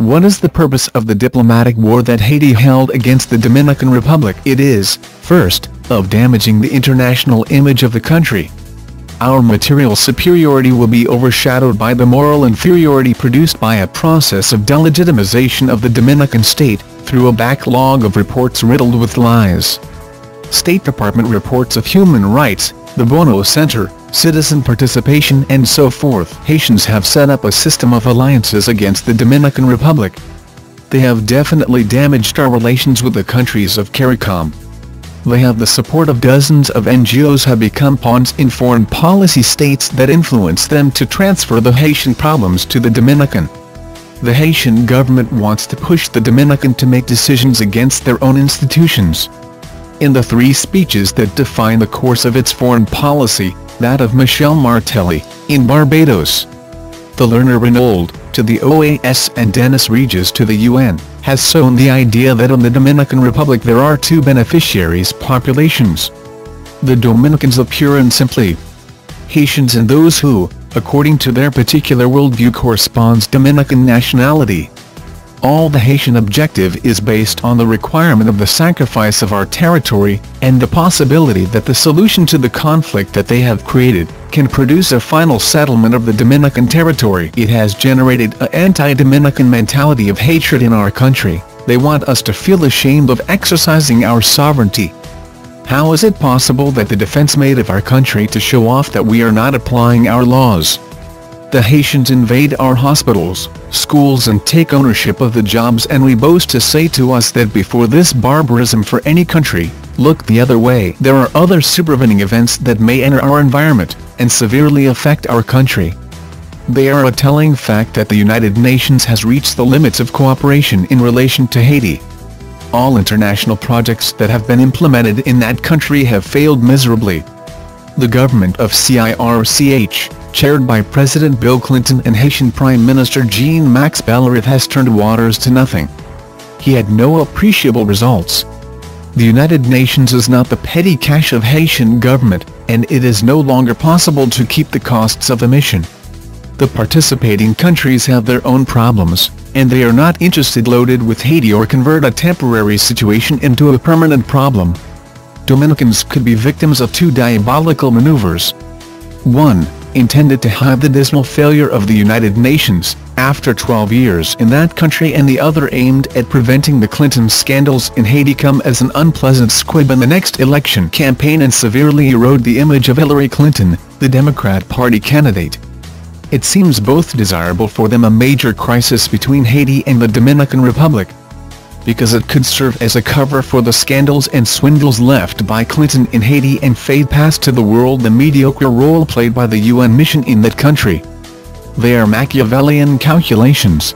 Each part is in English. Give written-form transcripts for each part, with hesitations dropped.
what is the purpose of the diplomatic war that Haiti held against the Dominican Republic? It is, first, of damaging the international image of the country. Our material superiority will be overshadowed by the moral inferiority produced by a process of delegitimization of the Dominican State, through a backlog of reports riddled with lies. State Department reports of human rights, the Bono Center, citizen participation and so forth. Haitians have set up a system of alliances against the Dominican Republic. They have definitely damaged our relations with the countries of CARICOM. They have the support of dozens of NGOs, have become pawns in foreign policy states that influence them to transfer the Haitian problems to the Dominican. The Haitian government wants to push the Dominican to make decisions against their own institutions. In the three speeches that define the course of its foreign policy, that of Michel Martelly, in Barbados, the Lerner Renould, to the OAS and Denis Regis to the UN, has sown the idea that in the Dominican Republic there are two beneficiaries populations. The Dominicans of pure and simply Haitians, and those who, according to their particular worldview, corresponds Dominican nationality. All the Haitian objective is based on the requirement of the sacrifice of our territory, and the possibility that the solution to the conflict that they have created can produce a final settlement of the Dominican territory. It has generated an anti-Dominican mentality of hatred in our country. They want us to feel ashamed of exercising our sovereignty. How is it possible that the defense made of our country to show off that we are not applying our laws? The Haitians invade our hospitals, schools and take ownership of the jobs, and we boast to say to us that before this barbarism for any country, look the other way. There are other supervening events that may enter our environment, and severely affect our country. They are a telling fact that the United Nations has reached the limits of cooperation in relation to Haiti. All international projects that have been implemented in that country have failed miserably. The government of CIRCH, chaired by President Bill Clinton and Haitian Prime Minister Jean-Max Bellerin, has turned waters to nothing. He had no appreciable results. The United Nations is not the petty cash of Haitian government, and it is no longer possible to keep the costs of the mission. The participating countries have their own problems, and they are not interested loaded with Haiti or convert a temporary situation into a permanent problem. Dominicans could be victims of two diabolical maneuvers. One, intended to hide the dismal failure of the United Nations, after 12 years in that country, and the other aimed at preventing the Clinton scandals in Haiti come as an unpleasant squib in the next election campaign and severely erode the image of Hillary Clinton, the Democrat Party candidate. It seems both desirable for them a major crisis between Haiti and the Dominican Republic, because it could serve as a cover for the scandals and swindles left by Clinton in Haiti and fade past to the world the mediocre role played by the UN mission in that country. They are Machiavellian calculations.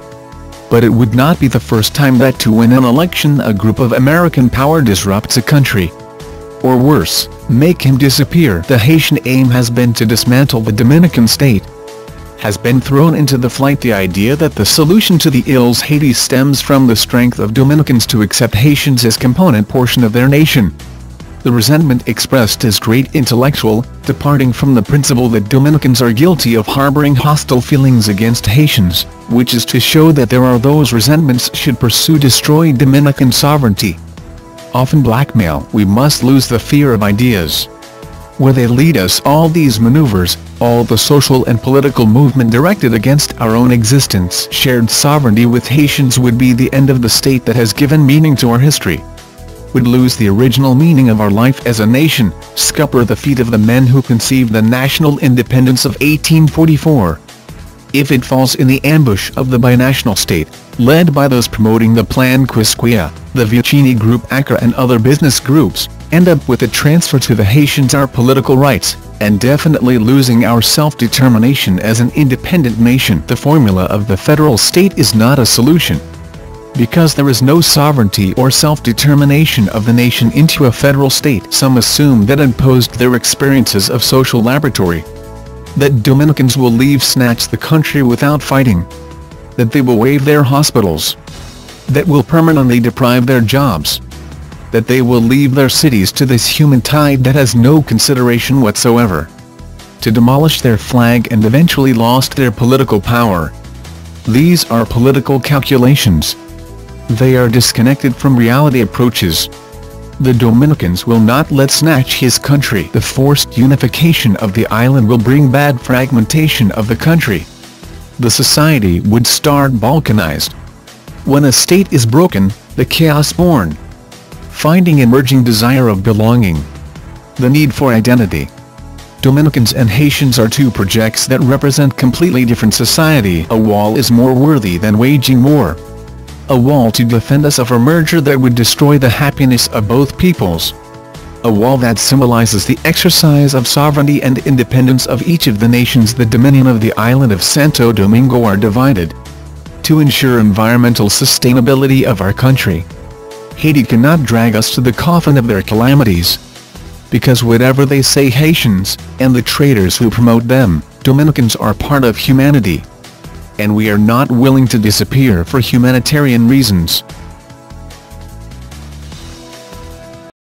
But it would not be the first time that to win an election a group of American power disrupts a country. Or worse, make him disappear. The Haitian aim has been to dismantle the Dominican State. Has been thrown into the flight the idea that the solution to the ills Haiti stems from the strength of Dominicans to accept Haitians as component portion of their nation. The resentment expressed is great intellectual, departing from the principle that Dominicans are guilty of harboring hostile feelings against Haitians, which is to show that there are those resentments should pursue destroy Dominican sovereignty. Often blackmail. We must lose the fear of ideas. Where they lead us, all these maneuvers, all the social and political movement directed against our own existence. Shared sovereignty with Haitians would be the end of the state that has given meaning to our history. Would lose the original meaning of our life as a nation, scupper the feet of the men who conceived the national independence of 1844. If it falls in the ambush of the binational state, led by those promoting the Plan Quisqueya, the Vicini Group, ACRA and other business groups, end up with a transfer to the Haitians our political rights, and definitely losing our self-determination as an independent nation. The formula of the federal state is not a solution. Because there is no sovereignty or self-determination of the nation into a federal state, some assume that imposed their experiences of social laboratory, that Dominicans will leave snatch the country without fighting, that they will waive their hospitals, that will permanently deprive their jobs, that they will leave their cities to this human tide that has no consideration whatsoever, to demolish their flag and eventually lost their political power. These are political calculations. They are disconnected from reality approaches. The Dominicans will not let snatch his country. The forced unification of the island will bring bad fragmentation of the country. The society would start balkanized. When a state is broken, the chaos born. Finding emerging desire of belonging. The need for identity. Dominicans and Haitians are two projects that represent completely different society. A wall is more worthy than waging war. A wall to defend us of a merger that would destroy the happiness of both peoples. A wall that symbolizes the exercise of sovereignty and independence of each of the nations. The dominion of the island of Santo Domingo are divided. To ensure environmental sustainability of our country, Haiti cannot drag us to the coffin of their calamities. Because whatever they say, Haitians, and the traitors who promote them, Dominicans are part of humanity. And we are not willing to disappear for humanitarian reasons.